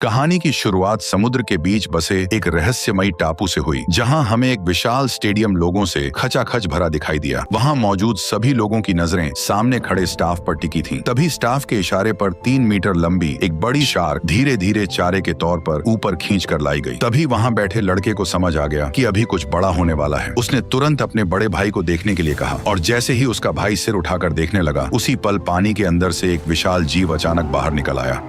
कहानी की शुरुआत समुद्र के बीच बसे एक रहस्यमयी टापू से हुई, जहां हमें एक विशाल स्टेडियम लोगों से खचाखच भरा दिखाई दिया। वहां मौजूद सभी लोगों की नजरें सामने खड़े स्टाफ पर टिकी थीं। तभी स्टाफ के इशारे पर 3 मीटर लंबी एक बड़ी शार्क धीरे धीरे चारे के तौर पर ऊपर खींच कर लाई गई। तभी वहां बैठे लड़के को समझ आ गया कि अभी कुछ बड़ा होने वाला है। उसने तुरंत अपने बड़े भाई को देखने के लिए कहा और जैसे ही उसका भाई सिर उठाकर देखने लगा, उसी पल पानी के अंदर से एक विशाल जीव अचानक बाहर निकल आया।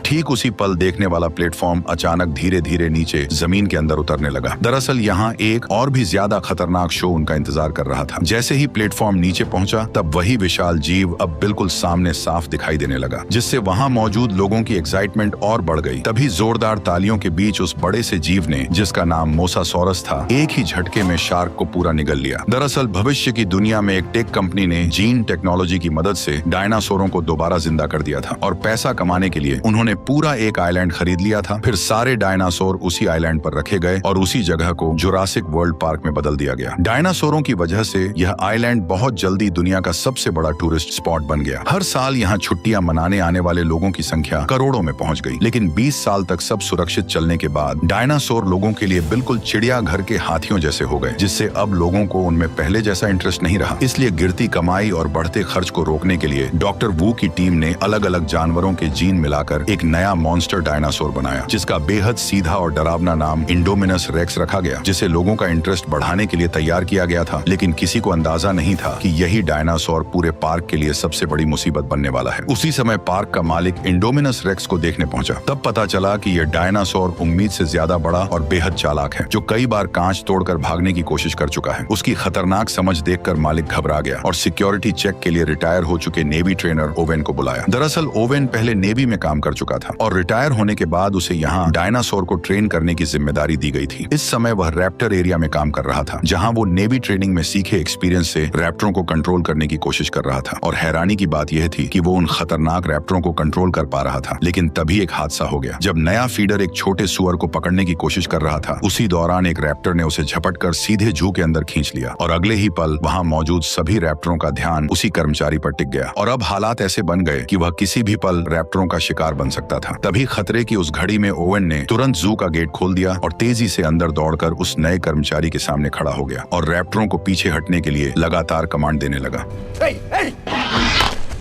ठीक उसी पल देखने वाला प्लेटफॉर्म अचानक धीरे धीरे नीचे जमीन के अंदर उतरने लगा। दरअसल यहाँ एक और भी ज्यादा खतरनाक शो उनका इंतजार कर रहा था। जैसे ही प्लेटफॉर्म नीचे पहुंचा, तब वही विशाल जीव अब बिल्कुल सामने साफ दिखाई देने लगा, जिससे वहां मौजूद लोगों की एक्साइटमेंट और बढ़ गई। तभी जोरदार तालियों के बीच उस बड़े से जीव ने, जिसका नाम मोसासॉरस था, एक ही झटके में शार्क को पूरा निगल लिया। दरअसल भविष्य की दुनिया में एक टेक कंपनी ने जीन टेक्नोलॉजी की मदद से डायनासोरों को दोबारा जिंदा कर दिया था और पैसा कमाने के लिए उन्होंने पूरा एक आइलैंड खरीद लिया था। फिर सारे डायनासोर उसी आइलैंड पर रखे गए और उसी जगह को जुरासिक वर्ल्ड पार्क में बदल दिया गया। डायनासोरों की वजह से यह आइलैंड बहुत जल्दी दुनिया का सबसे बड़ा टूरिस्ट स्पॉट बन गया। हर साल यहाँ छुट्टियां मनाने आने वाले लोगों की संख्या करोड़ों में पहुंच गई। लेकिन 20 साल तक सब सुरक्षित चलने के बाद डायनासोर लोगों के लिए बिल्कुल चिड़ियाघर के हाथियों जैसे हो गए, जिससे अब लोगों को उनमें पहले जैसा इंटरेस्ट नहीं रहा। इसलिए गिरती कमाई और बढ़ते खर्च को रोकने के लिए डॉक्टर वू की टीम ने अलग अलग जानवरों के जीन मिलाकर एक नया मॉन्स्टर डायनासोर बनाया, जिसका बेहद सीधा और डरावना नाम इंडोमिनस रेक्स रखा गया, जिसे लोगों का इंटरेस्ट बढ़ाने के लिए तैयार किया गया था। लेकिन किसी को अंदाजा नहीं था कि यही डायनासोर पूरे पार्क के लिए सबसे बड़ी मुसीबत बनने वाला है। उसी समय पार्क का मालिक इंडोमिनस रेक्स को देखने पहुंचा। तब पता चला कि यह डायनासोर उम्मीद से ज्यादा बड़ा और बेहद चालाक है, जो कई बार कांच तोड़कर भागने की कोशिश कर चुका है। उसकी खतरनाक समझ देखकर मालिक घबरा गया और सिक्योरिटी चेक के लिए रिटायर हो चुके नेवी ट्रेनर ओवेन को बुलाया। दरअसल ओवेन पहले नेवी में काम कर चुका था और रिटायर होने के बाद उसे यहाँ डायनासोर को ट्रेन करने की जिम्मेदारी दी गई थी। इस समय वह रैप्टर एरिया में काम कर रहा था, जहाँ वो नेवी ट्रेनिंग में सीखे एक्सपीरियंस से रैप्टरों को कंट्रोल करने की कोशिश कर रहा था। और हैरानी की बात यह थी कि वो उन खतरनाक रैप्टरों को कंट्रोल कर पा रहा था। लेकिन तभी एक हादसा हो गया। जब नया फीडर एक छोटे सुअर को पकड़ने की कोशिश कर रहा था, उसी दौरान एक रैप्टर ने उसे झपटकर सीधे जू के अंदर खींच लिया और अगले ही पल वहाँ मौजूद सभी रैप्टरों का ध्यान उसी कर्मचारी पर टिक गया। और अब हालात ऐसे बन गए कि वह किसी भी पल रैप्टरों का शिकार बन सकता था। तभी खतरे की उस घड़ी में ओवेन ने तुरंत जू का गेट खोल दिया और तेजी से अंदर दौड़कर उस नए कर्मचारी के सामने खड़ा हो गया और रैप्टरों को पीछे हटने के लिए लगातार कमांड देने लगा।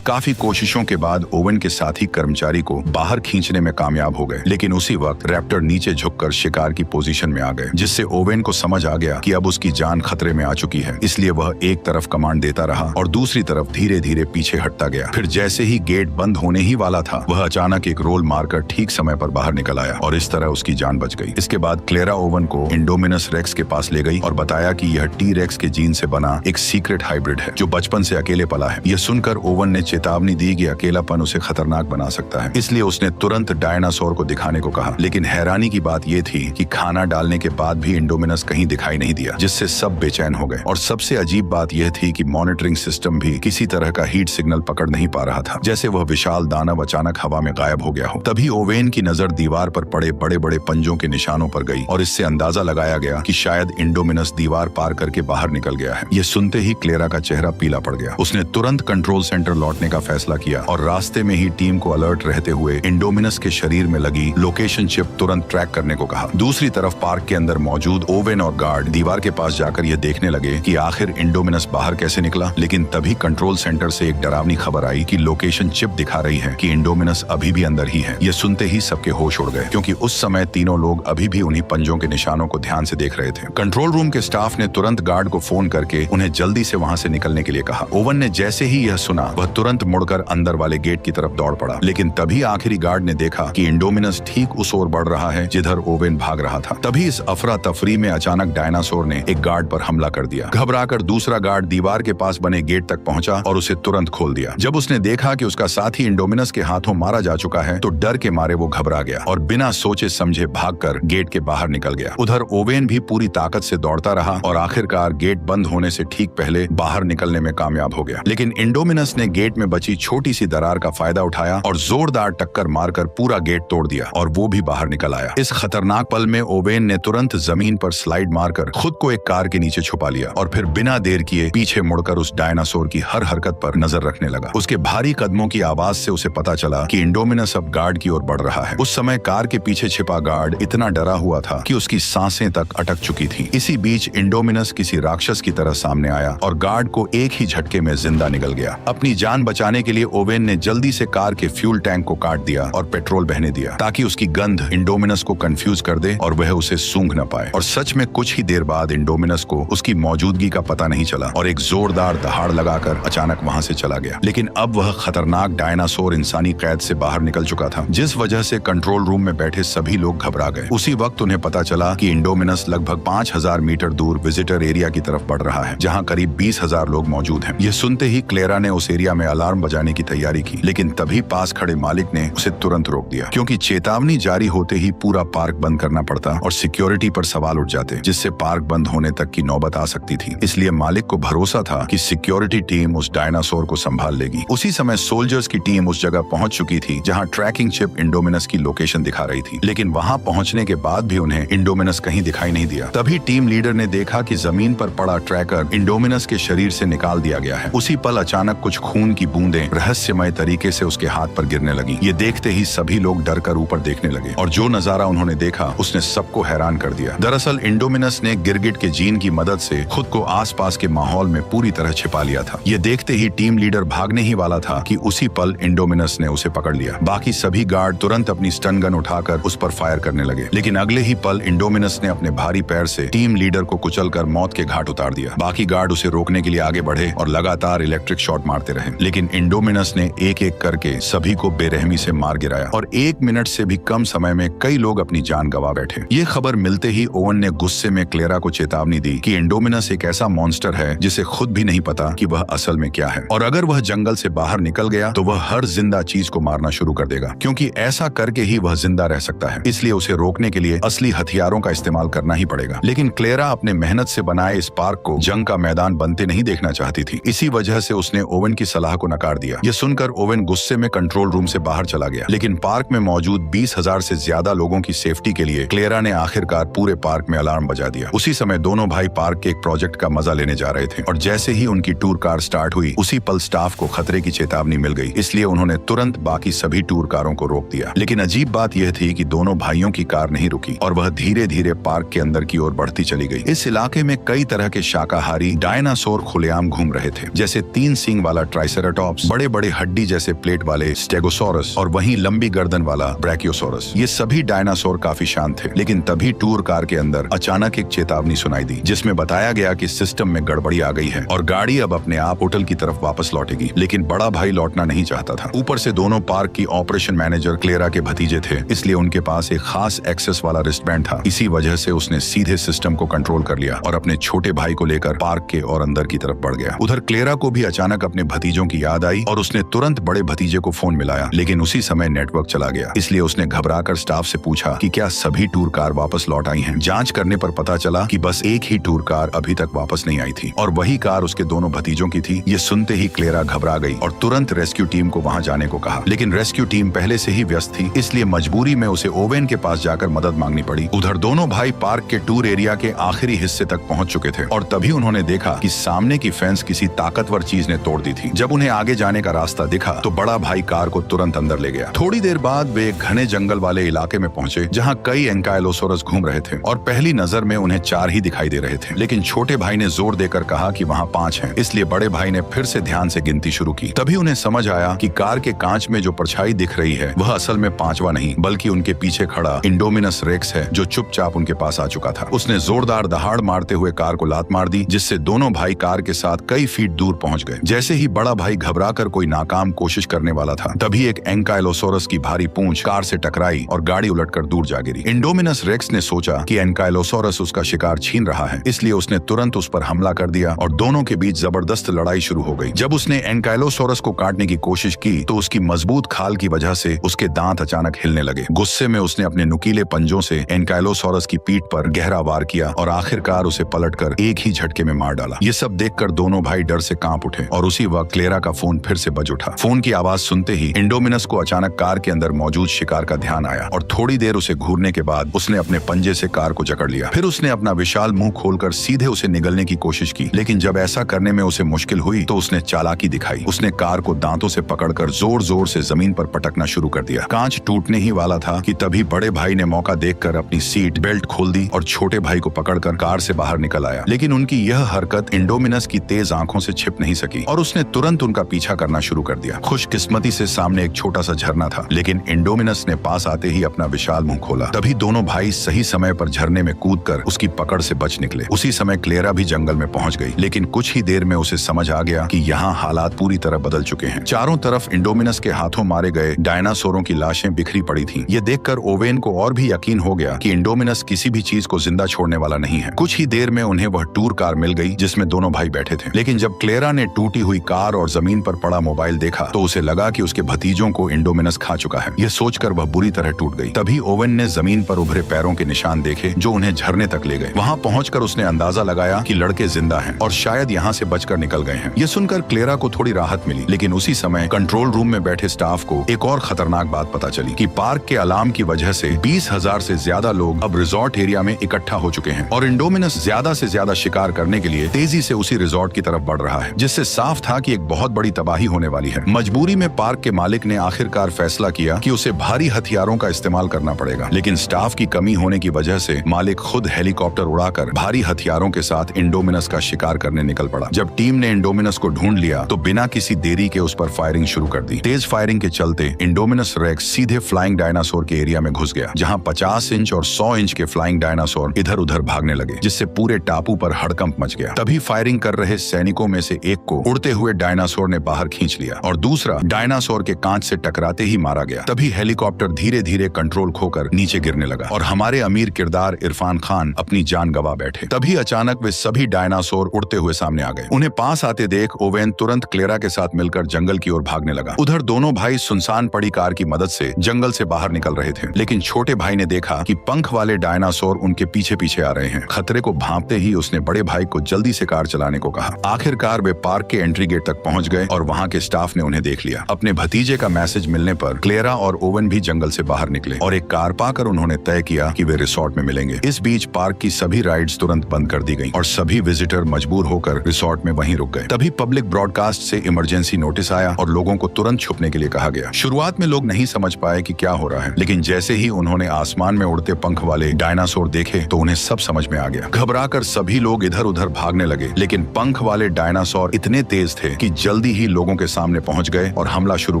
काफी कोशिशों के बाद ओवेन के साथी कर्मचारी को बाहर खींचने में कामयाब हो गए। लेकिन उसी वक्त रैप्टर नीचे झुककर शिकार की पोजीशन में आ गए, जिससे ओवेन को समझ आ गया कि अब उसकी जान खतरे में आ चुकी है। इसलिए वह एक तरफ कमांड देता रहा और दूसरी तरफ धीरे धीरे पीछे हटता गया। फिर जैसे ही गेट बंद होने ही वाला था, वह अचानक एक रोल मारकर ठीक समय पर बाहर निकल आया और इस तरह उसकी जान बच गई। इसके बाद क्लेरा ओवेन को इंडोमिनस रेक्स के पास ले गई और बताया कि यह टी रेक्स के जीन से बना एक सीक्रेट हाइब्रिड है, जो बचपन से अकेले पला है। यह सुनकर ओवेन ने चेतावनी दी कि अकेलापन उसे खतरनाक बना सकता है, इसलिए उसने तुरंत डायनासोर को दिखाने को कहा। लेकिन हैरानी की बात यह थी कि खाना डालने के बाद भी इंडोमिनस कहीं दिखाई नहीं दिया, जिससे सब बेचैन हो गए। और सबसे अजीब बात यह थी कि मॉनिटरिंग सिस्टम भी किसी तरह का हीट सिग्नल पकड़ नहीं पा रहा था, जैसे वह विशाल दानव अचानक हवा में गायब हो गया हो। तभी ओवेन की नजर दीवार पर पड़े बड़े बड़े पंजों के निशानों पर गई और इससे अंदाजा लगाया गया कि शायद इंडोमिनस दीवार पार करके बाहर निकल गया है। यह सुनते ही क्लेरा का चेहरा पीला पड़ गया। उसने तुरंत कंट्रोल सेंटर लौटने का फैसला किया और रास्ते में ही टीम को अलर्ट रहते हुए इंडोमिनस के शरीर में लगी लोकेशन चिप तुरंत ट्रैक करने को कहा। दूसरी तरफ पार्क के अंदर मौजूद ओवेन और गार्ड दीवार के पास जाकर ये देखने लगे कि आखिर इंडोमिनस बाहर कैसे निकला। लेकिन तभी कंट्रोल सेंटर से एक डरावनी खबर आई कि लोकेशन चिप दिखा रही है कि इंडोमिनस अभी भी अंदर ही है। ये सुनते ही सबके होश उड़ गए, क्योंकि उस समय तीनों लोग अभी भी उन्हीं पंजों के निशानों को ध्यान से देख रहे थे। कंट्रोल रूम के स्टाफ ने तुरंत गार्ड को फोन करके उन्हें जल्दी से वहां से निकलने के लिए कहा। ओवेन ने जैसे ही यह सुना, वह तुरंत मुड़कर अंदर वाले गेट की तरफ दौड़ पड़ा। लेकिन तभी आखिरी गार्ड ने देखा कि इंडोमिनस ठीक उस ओर बढ़ रहा है जिधर ओवेन भाग रहा था। तभी इस अफरा तफरी में अचानक डायनासोर ने एक गार्ड पर हमला कर दिया। घबराकर दूसरा गार्ड दीवार के पास बने गेट तक पहुंचा और उसे तुरंत खोल दिया। जब उसने देखा कि उसका साथी इंडोमिनस के हाथों मारा जा चुका है, तो डर के मारे वो घबरा गया और बिना सोचे समझे भागकर गेट के बाहर निकल गया। उधर ओवेन भी पूरी ताकत से दौड़ता रहा और आखिरकार गेट बंद होने से ठीक पहले बाहर निकलने में कामयाब हो गया। लेकिन इंडोमिनस ने गेट में बची छोटी सी दरार का फायदा उठाया और जोरदार टक्कर मारकर पूरा गेट तोड़ दिया और वो भी बाहर निकल आया। इस खतरनाक पल में ओवेन ने तुरंत जमीन पर स्लाइड मारकर खुद को एक कार के नीचे छुपा लिया और फिर बिना देर किए पीछे मुड़कर उस डायनासोर की हर हरकत पर नजर रखने लगा। उसके भारी कदमों की आवाज से उसे पता चला कि इंडोमिनस अब गार्ड की ओर बढ़ रहा है। उस समय कार के पीछे छिपा गार्ड इतना डरा हुआ था कि उसकी सांसें तक अटक चुकी थी। इसी बीच इंडोमिनस किसी राक्षस की तरह सामने आया और गार्ड को एक ही झटके में जिंदा निगल गया। अपनी जान बचाने के लिए ओवेन ने जल्दी से कार के फ्यूल टैंक को काट दिया और पेट्रोल बहने दिया ताकि उसकी गंध इंडोमिनस को कंफ्यूज कर दे और वह उसे सूंघ न पाए। और सच में कुछ ही देर बाद इंडोमिनस को उसकी मौजूदगी का पता नहीं चला और एक जोरदार दहाड़ लगाकर अचानक वहां से चला गया। लेकिन अब वह खतरनाक डायनासोर इंसानी कैद से बाहर निकल चुका था, जिस वजह से कंट्रोल रूम में बैठे सभी लोग घबरा गए। उसी वक्त उन्हें पता चला कि इंडोमिनस लगभग 5000 मीटर दूर विजिटर एरिया की तरफ बढ़ रहा है, जहां करीब 20,000 लोग मौजूद हैं। यह सुनते ही क्लेरा ने उस एरिया में अलार्म बजाने की तैयारी की, लेकिन तभी पास खड़े मालिक ने उसे तुरंत रोक दिया, क्योंकि चेतावनी जारी होते ही पूरा पार्क बंद करना पड़ता और सिक्योरिटी पर सवाल उठ जाते, जिससे पार्क बंद होने तक की नौबत आ सकती थी। इसलिए मालिक को भरोसा था कि सिक्योरिटी टीम उस डायनासोर को संभाल लेगी। उसी समय सोल्जर्स की टीम उस जगह पहुंच चुकी थी जहां ट्रैकिंग चिप इंडोमिनस की लोकेशन दिखा रही थी, लेकिन वहां पहुंचने के बाद भी उन्हें इंडोमिनस कहीं दिखाई नहीं दिया। तभी टीम लीडर ने देखा कि जमीन पर पड़ा ट्रैकर इंडोमिनस के शरीर से निकाल दिया गया है। उसी पल अचानक कुछ खून की बूंदें रहस्यमय तरीके से उसके हाथ पर गिरने लगी। ये देखते ही सभी लोग डर कर ऊपर देखने लगे और जो नजारा उन्होंने देखा उसने सबको हैरान कर दिया। दरअसल इंडोमिनस ने गिरगिट के जीन की मदद से खुद को आसपास के माहौल में पूरी तरह छिपा लिया था। ये देखते ही टीम लीडर भागने ही वाला था कि उसी पल इंडोमिनस ने उसे पकड़ लिया। बाकी सभी गार्ड तुरंत अपनी स्टन गन उठाकर उस पर फायर करने लगे, लेकिन अगले ही पल इंडोमिनस ने अपने भारी पैर से टीम लीडर को कुचलकर मौत के घाट उतार दिया। बाकी गार्ड उसे रोकने के लिए आगे बढ़े और लगातार इलेक्ट्रिक शॉट मारते रहे, लेकिन इंडोमिनस ने एक एक करके सभी को बेरहमी से मार गिराया और 1 मिनट से भी कम समय में कई लोग अपनी जान गंवा बैठे। ये खबर मिलते ही ओवन ने गुस्से में क्लेरा को चेतावनी दी कि इंडोमिनस एक ऐसा मॉन्स्टर है जिसे खुद भी नहीं पता कि वह असल में क्या है, और अगर वह जंगल से बाहर निकल गया तो वह हर जिंदा चीज को मारना शुरू कर देगा, क्योंकि ऐसा करके ही वह जिंदा रह सकता है। इसलिए उसे रोकने के लिए असली हथियारों का इस्तेमाल करना ही पड़ेगा। लेकिन क्लेरा अपने मेहनत से बनाए इस पार्क को जंग का मैदान बनते नहीं देखना चाहती थी। इसी वजह से उसने ओवन की सलाह को नकार दिया। यह सुनकर ओवन गुस्से में कंट्रोल रूम से बाहर चला गया, लेकिन पार्क में मौजूद 20,000 से ज्यादा लोगों की सेफ्टी के लिए क्लेरा ने आखिरकार पूरे पार्क में अलार्म बजा दिया। उसी समय दोनों भाई पार्क के एक प्रोजेक्ट का मजा लेने जा रहे थे और जैसे ही उनकी टूर कार स्टार्ट हुई उसी पल स्टाफ को खतरे की चेतावनी मिल गई। इसलिए उन्होंने तुरंत बाकी सभी टूर कारों को रोक दिया। लेकिन अजीब बात यह थी कि दोनों भाइयों की कार नहीं रुकी और वह धीरे धीरे पार्क के अंदर की ओर बढ़ती चली गई। इस इलाके में कई तरह के शाकाहारी डायनासोर खुलेआम घूम रहे थे, जैसे 3 सींग वाला ट्राइसेराटॉप्स, बड़े बड़े हड्डी जैसे प्लेट वाले स्टेगोसोरस और वहीं लंबी गर्दन वाला ब्रैकियोसोरस। ये सभी डायनासोर काफी शांत थे, लेकिन तभी टूर कार के अंदर अचानक एक चेतावनी सुनाई दी, जिसमें बताया गया कि सिस्टम में गड़बड़ी आ गई है और गाड़ी अब अपने आप होटल की तरफ वापस लौटेगी। लेकिन बड़ा भाई लौटना नहीं चाहता था। ऊपर से दोनों पार्क की ऑपरेशन मैनेजर क्लेरा के भतीजे थे, इसलिए उनके पास एक खास एक्सेस वाला रिस्टबैंड था। इसी वजह से उसने सीधे सिस्टम को कंट्रोल कर लिया और अपने छोटे भाई को लेकर पार्क के और अंदर की तरफ बढ़ गया। उधर क्लेरा को भी अचानक अपने भतीजों की याद आई और उसने तुरंत बड़े भतीजे को फोन मिलाया, लेकिन उसी समय नेटवर्क चला गया। इसलिए उसने घबराकर स्टाफ से पूछा कि क्या सभी टूर कार वापस लौट आई हैं। जांच करने पर पता चला कि बस एक ही टूर कार अभी तक वापस नहीं आई थी और वही कार उसके दोनों भतीजों की थी। ये सुनते ही क्लेरा घबरा गई और तुरंत रेस्क्यू टीम को वहां जाने को कहा, लेकिन रेस्क्यू टीम पहले से ही व्यस्त थी, इसलिए मजबूरी में उसे ओवेन के पास जाकर मदद मांगनी पड़ी। उधर दोनों भाई पार्क के टूर एरिया के आखिरी हिस्से तक पहुंच चुके थे और तभी उन्होंने देखा कि सामने की फेंस किसी ताकतवर चीज ने तोड़ दी थी। जब उन्हें आगे जाने का रास्ता दिखा तो बड़ा भाई कार को तुरंत अंदर ले गया। थोड़ी देर बाद वे एक घने जंगल वाले इलाके में पहुंचे जहां कई एंकाइलोसोरस घूम रहे थे और पहली नजर में उन्हें 4 ही दिखाई दे रहे थे, लेकिन छोटे भाई ने जोर देकर कहा कि वहां 5 हैं। इसलिए बड़े भाई ने फिर से ध्यान से गिनती शुरू की। तभी उन्हें समझ आया कि कार के कांच में जो परछाई दिख रही है वह असल में 5वां नहीं बल्कि उनके पीछे खड़ा इंडोमिनस रेक्स है, जो चुपचाप उनके पास आ चुका था। उसने जोरदार दहाड़ मारते हुए कार को लात मार दी, जिससे दोनों भाई कार के साथ कई फीट दूर पहुंच गए। जैसे ही बड़ा भाई घबराकर कोई नाकाम कोशिश करने वाला था, तभी एक एंकाइलोसोरस की भारी पूंछ कार से टकराई और गाड़ी उलटकर दूर जा गिरी। इंडोमिनस रेक्स ने सोचा कि एंकाइलोसोरस उसका शिकार छीन रहा है, इसलिए उसने तुरंत उस पर हमला कर दिया और दोनों के बीच जबरदस्त लड़ाई शुरू हो गई। जब उसने एंकाइलोसोरस को काटने की कोशिश की तो उसकी मजबूत खाल की वजह से उसके दांत अचानक हिलने लगे। गुस्से में उसने अपने नुकीले पंजों से एंकाइलोसोरस की पीठ पर गहरा वार किया और आखिरकार उसे पलटकर एक ही झटके में मार डाला। ये सब देखकर दोनों भाई डर से कांप उठे और उसी वक्त क्लेरा का फोन फिर से बज उठा। फोन की आवाज सुनते ही इंडोमिनस को अचानक कार के अंदर मौजूद शिकार का ध्यान आया और थोड़ी देर उसे घूरने के बाद उसने अपने पंजे से कार को जकड़ लिया। फिर उसने अपना विशाल मुंह खोलकर सीधे उसे निगलने की कोशिश की, लेकिन जब ऐसा करने में उसे मुश्किल हुई तो उसने चालाकी दिखाई। उसने कार को दांतों से पकड़कर जोर जोर से जमीन पर पटकना शुरू कर दिया। कांच टूटने ही वाला था कि तभी बड़े भाई ने मौका देखकर अपनी सीट बेल्ट खोल दी और छोटे भाई को पकड़कर कार से बाहर निकल आया। लेकिन उनकी यह हरकत इंडोमिनस की तेज आंखों से छिप नहीं सकी और उसने तुरंत उनका पीछा करना शुरू कर दिया। खुशकिस्मती से सामने एक छोटा सा झरना था, लेकिन इंडोमिनस ने पास आते ही अपना विशाल मुंह खोला। तभी दोनों भाई सही समय पर झरने में कूदकर उसकी पकड़ से बच निकले। उसी समय क्लेरा भी जंगल में पहुंच गई, लेकिन कुछ ही देर में उसे समझ आ गया कि यहाँ हालात पूरी तरह बदल चुके हैं। चारों तरफ इंडोमिनस के हाथों मारे गए डायनासोरों की लाशें बिखरी पड़ी थीं। ये देखकर ओवेन को और भी यकीन हो गया कि इंडोमिनस किसी भी चीज को जिंदा छोड़ने वाला नहीं है। कुछ ही देर में उन्हें वह टूर कार मिल गई जिसमें दोनों भाई बैठे थे। लेकिन जब क्लेरा ने टूटी हुई कार और जमीन पर पड़ा मोबाइल देखा तो उसे लगा कि उसके भतीजों को इंडोमिनस खा चुका है। यह सोचकर वह बुरी तरह टूट गई। तभी ओवेन ने जमीन पर उभरे पैरों के निशान देखे जो उन्हें झरने तक ले गए। वहां पहुंचकर उसने अंदाजा लगाया कि लड़के जिंदा हैं और शायद यहाँ से बचकर निकल गए हैं। यह सुनकर क्लेरा को थोड़ी राहत मिली, लेकिन उसी समय कंट्रोल रूम में बैठे स्टाफ को एक और खतरनाक बात पता चली कि पार्क के अलार्म की वजह से 20,000 से ज्यादा लोग अब रिजॉर्ट एरिया में इकट्ठा हो चुके हैं और इंडोमिनस ज्यादा से ज्यादा शिकार करने के लिए तेजी से उसी रिजॉर्ट की तरफ बढ़ रहा है, जिससे साफ था कि एक बहुत बड़ी तबाही होने वाली है। मजबूरी में पार्क के मालिक ने आखिरकार फैसला किया कि उसे भारी हथियारों का इस्तेमाल करना पड़ेगा, लेकिन स्टाफ की कमी होने की वजह से मालिक खुद हेलीकॉप्टर उड़ाकर भारी हथियारों के साथ इंडोमिनस का शिकार करने निकल पड़ा। जब टीम ने इंडोमिनस को ढूंढ लिया तो बिना किसी देरी के उस पर फायरिंग शुरू कर दी। तेज फायरिंग के चलते इंडोमिनस रेक्स सीधे फ्लाइंग डायनासोर के एरिया में घुस गया, जहां 50 इंच और 100 इंच के फ्लाइंग डायनासोर इधर उधर भागने लगे, जिससे पूरे टापू पर हड़कंप मच गया। तभी फायरिंग कर रहे सैनिकों में से एक को उड़ते हुए डायनासोर ने बाहर खींच लिया और दूसरा डायनासोर के कांच से टकराते ही मारा गया। तभी हेलीकॉप्टर धीरे धीरे कंट्रोल खोकर नीचे गिरने लगा और हमारे अमीर किरदार इरफान खान अपनी जान गंवा बैठे। तभी अचानक वे सभी डायनासोर उड़ते हुए सामने आ गए। उन्हें पास आते देख ओवेन तुरंत क्लेरा के साथ मिलकर जंगल की ओर भागने लगा। उधर दोनों भाई सुनसान पड़ी कार की मदद से जंगल से बाहर निकल रहे थे, लेकिन छोटे भाई ने देखा कि पंख वाले डायनासोर उनके पीछे पीछे आ रहे हैं। खतरे को भांपते ही उसने बड़े भाई को जल्दी से कार चलाने को कहा। आखिरकार वे पार्क के एंट्री गेट तक पहुंच गए और वहां के स्टाफ ने उन्हें देख लिया। अपने भतीजे का मैसेज मिलने पर क्लेरा और ओवेन भी जंगल से बाहर निकले और एक कार पाकर उन्होंने तय किया कि वे रिसोर्ट में मिलेंगे। इस बीच पार्क की सभी राइड्स तुरंत बंद कर दी गईं और सभी विजिटर मजबूर होकर रिसोर्ट में वहीं रुक गए। तभी पब्लिक ब्रॉडकास्ट से इमरजेंसी नोटिस आया और लोगों को तुरंत छुपने के लिए कहा गया। शुरुआत में लोग नहीं समझ पाए कि क्या हो रहा है, लेकिन जैसे ही उन्होंने आसमान में उड़ते पंख वाले डायनासोर देखे तो उन्हें सब समझ में आ गया। घबराकर सभी लोग इधर उधर भागने लगे, लेकिन पंख वाले डायनासोर इतने तेज थे कि जल्दी ही लोगों के सामने पहुंच गए और हमला शुरू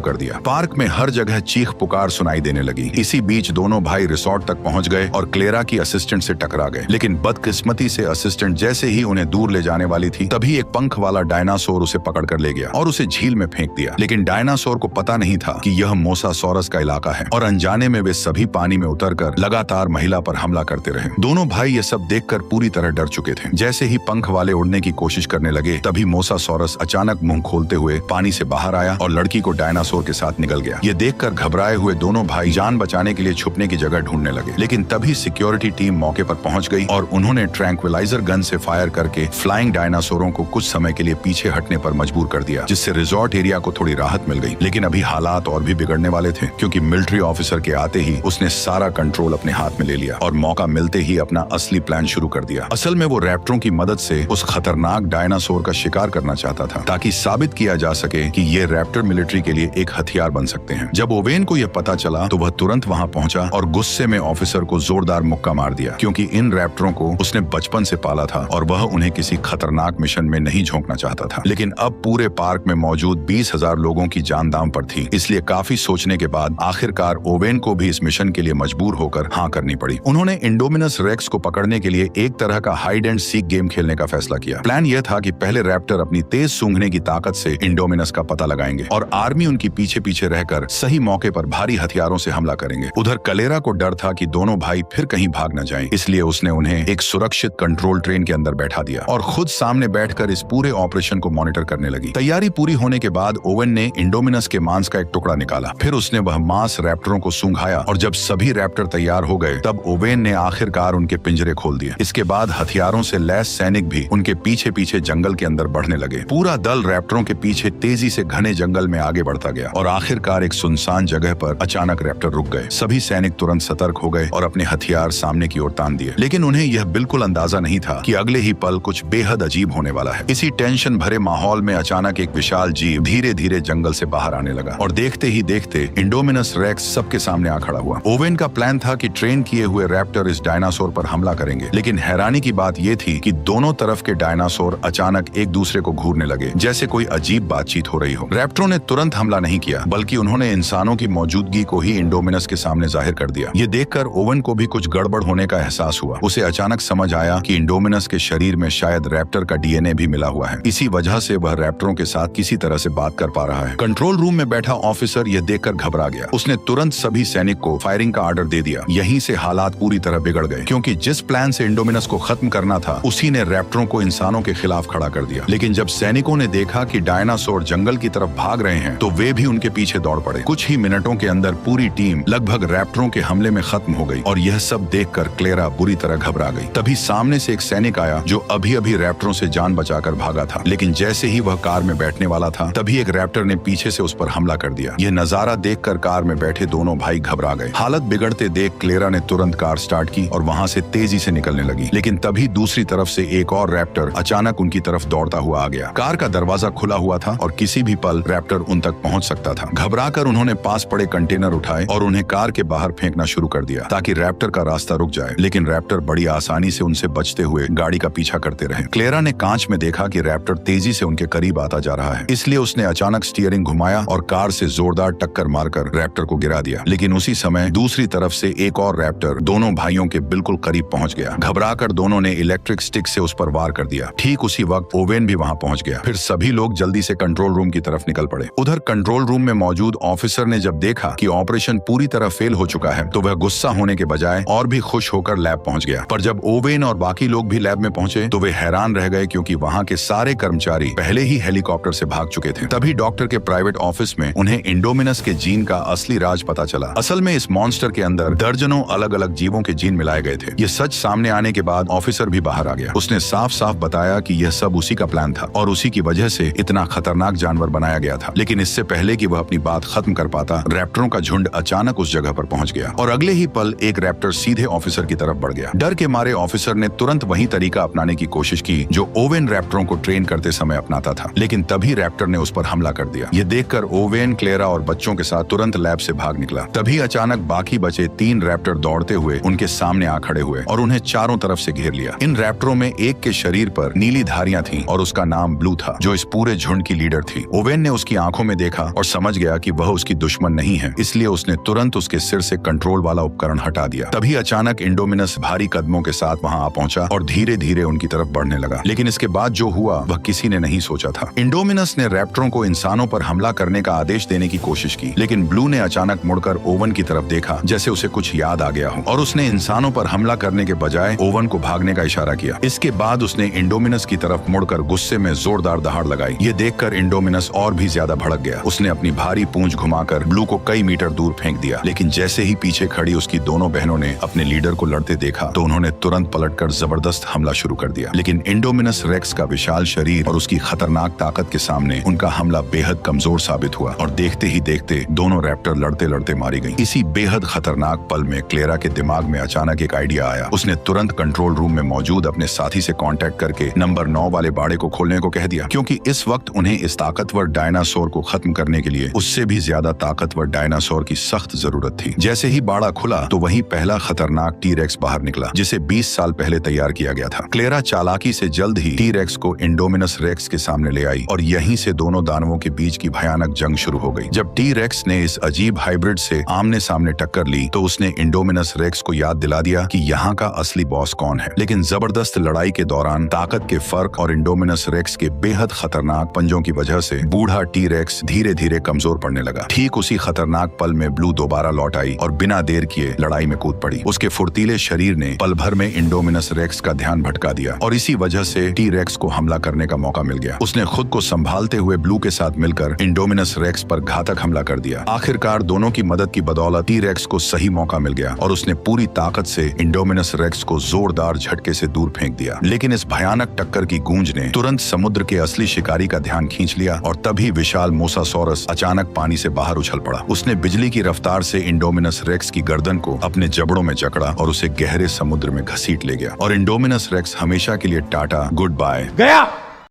कर दिया। पार्क में हर जगह चीख पुकार सुनाई देने लगी। इसी बीच दोनों भाई रिसोर्ट तक पहुंच गए और क्लेरा की असिस्टेंट से टकरा गए, लेकिन बदकिस्मती से असिस्टेंट जैसे ही उन्हें दूर ले जाने वाली थी तभी एक पंख वाला डायनासोर उसे पकड़कर ले गया और उसे झील में फेंक दिया। लेकिन डायनासोर को पता नहीं था कि यह मोसासोरस का इलाका है और अनजाने में वे सभी पानी में उतरकर लगातार महिला पर हमला करते रहे। दोनों भाई ये सब देखकर पूरी तरह डर चुके थे। जैसे ही पंख वाले उड़ने की कोशिश करने लगे तभी मोसासोरस अचानक मुंह खोलते हुए पानी से बाहर आया और लड़की को डायनासोर के साथ निगल गया। ये देखकर घबराए हुए दोनों भाई जान बचाने के लिए छुपने की जगह ढूंढने लगे, लेकिन तभी सिक्योरिटी टीम मौके पर पहुंच गई और उन्होंने ट्रैंक्विलाइजर गन से फायर करके फ्लाइंग डायनासोरों को कुछ समय के लिए पीछे हटने पर मजबूर कर दिया, जिससे रिजॉर्ट एरिया को थोड़ी राहत मिल गई। लेकिन अभी हालात और भी बिगड़ने वाले थे, क्योंकि मिलिट्री ऑफिसर के आते ही उसने सारा कंट्रोल अपने हाथ में ले लिया और मौका मिलते ही अपना असली प्लान शुरू कर दिया। असल में वो रैप्टरों की मदद से उस खतरनाक डायनासोर का शिकार करना चाहता था, ताकि साबित किया जा सके कि ये रैप्टर मिलिट्री के लिए एक हथियार बन सकते हैं। जब ओवेन को यह पता चला तो वह तुरंत वहां पहुंचा और गुस्से में ऑफिसर को जोरदार मुक्का मार दिया, क्योंकि इन रैप्टरों को उसने बचपन से पाला था और वह उन्हें किसी खतरनाक मिशन में नहीं झोंकना चाहता था। लेकिन अब पूरे पार्क में मौजूद 20,000 लोगों की जान दांव पर थी, इसलिए काफी सोचने के बाद आखिरकार ओवेन को भी इस मिशन के लिए मजबूर होकर हाँ करनी पड़ी। उन्होंने इंडोमिनस रेक्स को पकड़ने के लिए एक तरह का हाइड एंड सीक गेम खेलने का फैसला किया। प्लान यह था कि पहले रैप्टर अपनी तेज सूंघने की ताकत से इंडोमिनस का पता लगाएंगे और आर्मी उनकी पीछे पीछे रहकर सही मौके पर भारी हथियारों से हमला करेंगे। उधर कलेरा को डर था कि दोनों भाई फिर कहीं भाग न जाएं, इसलिए उसने उन्हें एक सुरक्षित कंट्रोल ट्रेन के अंदर बैठा दिया और खुद सामने बैठकर इस पूरे ऑपरेशन को मॉनिटर करने लगी। तैयारी पूरी होने के बाद ओवेन ने इंडोमिनस के मांस का एक टुकड़ा निकाला, फिर उसने वह मांस रैप्टरों को सूंघाया और जब सभी रैप्टर तैयार हो गए तब ओवेन ने आखिरकार उनके पिंजरे खोल दिए। इसके बाद हथियारों से लैस सैनिक भी उनके पीछे पीछे जंगल के अंदर बढ़ने लगे। पूरा दल रैप्टरों के पीछे तेजी से घने जंगल में आगे बढ़ता गया और आखिरकार एक सुनसान जगह पर अचानक रैप्टर रुक गए। सभी सैनिक तुरंत सतर्क हो गए और अपने हथियार सामने की ओर तान दिए, लेकिन उन्हें यह बिल्कुल अंदाजा नहीं था कि अगले ही पल कुछ बेहद अजीब होने वाला है। इसी टेंशन भरे माहौल में अचानक एक विशाल जीव धीरे धीरे जंगल से बाहर आने लगा और देखते ही देखते इंडोमिनस रेक्स सबके सामने आ खड़ा हुआ। ओवेन का प्लान था कि ट्रेन किए हुए रैप्टर इस डायनासोर पर हमला करेंगे, लेकिन हैरानी की बात यह थी कि दोनों तरफ के डायनासोर अचानक एक दूसरे को घूरने लगे, जैसे कोई अजीब बातचीत हो रही हो। रैप्टरों ने तुरंत हमला नहीं किया, बल्कि उन्होंने इंसानों की मौजूदगी को ही इंडोमिनस के सामने जाहिर कर दिया। ये देखकर ओवेन को भी कुछ गड़बड़ होने का एहसास हुआ। उसे अचानक समझ आया कि इंडोमिनस के शरीर में शायद रैप्टर का डीएनए भी मिला हुआ है। इसी वजह से वह रैप्टरों के साथ किसी तरह से बात कर पा रहा है। कंट्रोल रूम में बैठा ऑफिसर यह देखकर घबरा गया। उसने तुरंत सभी सैनिक को फायरिंग का ऑर्डर दे दिया। यहीं से हालात पूरी तरह बिगड़ गए, क्योंकि जिस प्लान से इंडोमिनस को खत्म करना था उसी ने रैप्टरों को इंसानों के खिलाफ खड़ा कर दिया। लेकिन जब सैनिकों ने देखा कि डायनासोर जंगल की तरफ भाग रहे हैं तो वे भी उनके पीछे दौड़ पड़े। कुछ ही मिनटों के अंदर पूरी टीम लगभग रैप्टरों के हमले में खत्म हो गई और यह सब देखकर क्लेरा बुरी तरह घबरा गई। तभी सामने से एक सैनिक आया जो अभी अभी रैप्टरों से जान बचाकर भागा था, लेकिन जैसे ही वह कार में बैठने वाला था तभी एक रैप्टर ने पीछे से उस पर हमला कर दिया। यह नजारा देखकर कार में बैठे दोनों भाई घबरा गए। हालत बिगड़ते देख क्लेरा ने तुरंत कार स्टार्ट की और वहां से तेजी से निकलने लगी, लेकिन तभी दूसरी तरफ से एक और रैप्टर अचानक उनकी तरफ दौड़ता हुआ आ गया। कार का दरवाजा खुला हुआ था और किसी भी पल रैप्टर उन तक पहुंच सकता था। घबराकर उन्होंने पास पड़े कंटेनर उठाए और उन्हें कार के बाहर फेंकना शुरू कर दिया ताकि रैप्टर का रास्ता रुक जाए, लेकिन रैप्टर बड़ी आसानी से उनसे बचते हुए गाड़ी का पीछा करते रहे। क्लेरा ने कांच में देखा कि रैप्टर तेजी से उनके करीब आता जा रहा है, इसलिए उसने अचानक स्टीयरिंग घुमाया और कार से जोरदार टक्कर मारकर रैप्टर को गिरा दिया। लेकिन उसी समय दूसरी तरफ से एक और रैप्टर दोनों भाइयों के बिल्कुल करीब पहुंच गया। घबराकर दोनों ने इलेक्ट्रिक स्टिक से उस पर वार कर दिया। ठीक उसी वक्त ओवेन भी वहां पहुंच गया। फिर सभी लोग जल्दी से कंट्रोल रूम की तरफ निकल पड़े। उधर कंट्रोल रूम में मौजूद ऑफिसर ने जब देखा कि ऑपरेशन पूरी तरह फेल हो चुका है तो वह गुस्सा होने के बजाय और भी खुश होकर लैब पहुंच गया। पर जब ओवेन और बाकी लोग भी लैब में पहुंचे तो वे हैरान रह गए, क्योंकि वहां के सारे कर्मचारी पहले ही हेलीकॉप्टर से भाग चुके थे। तभी डॉक्टर के प्राइवेट ऑफिस में उन्हें इंडोमिनस के जीन का असली राज पता चला। असल में इस मॉन्स्टर के अंदर दर्जनों अलग अलग जीवों के जीन मिलाए गए थे। ये सच सामने आने के बाद ऑफिसर भी बाहर आ गया। उसने साफ साफ बताया कि यह सब उसी का प्लान था और उसी की वजह से इतना खतरनाक जानवर बनाया गया था। लेकिन इससे पहले कि वह अपनी बात खत्म कर पाता, रैप्टरों का झुंड अचानक उस जगह पर पहुंच गया और अगले ही पल एक रैप्टर सीधे ऑफिसर की तरफ बढ़ गया। डर के मारे ऑफिसर ने तुरंत वही तरीका अपनाने की कोशिश की जो ओवेन रैप्टरों को ट्रेन करते समय अपनाता था, लेकिन तभी रैप्टर ने उस पर हमला कर दिया। ये देखकर ओवेन, क्लेरा और बच्चों के साथ तुरंत लैब से भाग निकला। तभी अचानक बाकी बचे 3 रैप्टर दौड़ते हुए उनके सामने आ खड़े हुए और उन्हें चारों तरफ से घेर लिया। इन रैप्टरों में एक के शरीर पर नीली धारियां थीं और उसका नाम ब्लू था, जो इस पूरे झुंड की लीडर थी। ओवेन ने उसकी आंखों में देखा और समझ गया कि वह उसकी दुश्मन नहीं है, इसलिए उसने तुरंत उसके सिर से कंट्रोल वाला उपकरण हटा दिया। तभी अचानक इंडोमिनस भारी कदमों के साथ वहां आ पहुंचा और धीरे धीरे उनकी तरफ बढ़ने लगा। लेकिन इसके बाद जो हुआ वह किसी ने नहीं सोचा था। इंडोमिनस ने रैप्टरों को इंसानों पर हमला करने का आदेश देने की कोशिश की, लेकिन ब्लू ने अचानक मुड़कर ओवन की तरफ देखा, जैसे उसे कुछ याद आ गया हो, और उसने इंसानों पर हमला करने के बजाय ओवन को भागने का इशारा किया। इसके बाद उसने इंडोमिनस की तरफ मुड़कर गुस्से में जोरदार दहाड़ लगाई। ये देखकर इंडोमिनस और भी ज्यादा भड़क गया। उसने अपनी भारी पूंछ घुमाकर ब्लू को कई मीटर दूर फेंक दिया, लेकिन जैसे ही पीछे खड़ी उसकी दोनों बहनों ने अपने लीडर को लड़ते देखा तो उन्होंने तुरंत पलटकर जबरदस्त हमला शुरू कर दिया। लेकिन इंडोमिनस रेक्स का विशाल शरीर और उसकी खतरनाक ताकत के सामने उनका हमला बेहद कमजोर साबित हुआ और देखते ही देखते दोनों रैप्टर लड़ते लड़ते मारी गई। इसी बेहद खतरनाक पल में क्लेरा के दिमाग में अचानक एक आइडिया आया। उसने तुरंत कंट्रोल रूम में मौजूद अपने साथी से कांटेक्ट करके नंबर 9 वाले बाड़े को खोलने को कह दिया, क्योंकि इस वक्त उन्हें इस ताकतवर डायनासोर को खत्म करने के लिए उससे भी ज्यादा ताकतवर डायनासोर की सख्त जरूरत थी। जैसे ही बाड़ा खुला तो वहीं पहला खतरनाक टी-रेक्स बाहर निकला, जिसे 20 साल पहले तैयार किया गया था। क्लेरा चालाकी से जल्द ही टी-रेक्स को इंडोमिनस रेक्स के सामने ले आई और यहीं से दोनों दानवों के बीच की भयानक जंग शुरू हो गई। जब टी-रेक्स ने इस अजीब हाइब्रिड से आमने सामने टक्कर ली तो उसने इंडोमिनस रेक्स को याद दिला दिया कि यहाँ का असली बॉस कौन है। लेकिन जबरदस्त लड़ाई के दौरान ताकत के फर्क और इंडोमिनस रेक्स के बेहद खतरनाक पंजों की वजह से बूढ़ा टी-रेक्स धीरे धीरे कमजोर पड़ने लगा। ठीक उसी खतरनाक पल में ब्लू दोबारा लौट आई और बिना देर किए लड़ाई में कूद पड़ी। उसके फुर्तीले शरीर ने पल भर में इंडोमिनस रेक्स का ध्यान भटका दिया और इसी वजह से टी-रेक्स को हमला करने का मौका मिल गया। उसने खुद को संभालते हुए ब्लू के साथ मिलकर इंडोमिनस रेक्स पर घातक हमला कर दिया। आखिरकार दोनों की मदद की बदौलत टी-रेक्स को सही मौका मिल गया और उसने पूरी ताकत से इंडोमिनस रेक्स को जोरदार झटके से दूर फेंक दिया। लेकिन इस भयानक टक्कर की गूंज ने तुरंत समुद्र के असली शिकारी का ध्यान खींच लिया और तभी विशाल मोसासॉरस अचानक पानी से बाहर उछल पड़ा। उसने बिजली की रफ्तार से इंडोमिनस रेक्स की गर्दन को अपने जबड़ों में जकड़ा और उसे गहरे समुद्र में घसीट ले गया। और इंडोमिनस रेक्स हमेशा के लिए टाटा गुड बाय गया।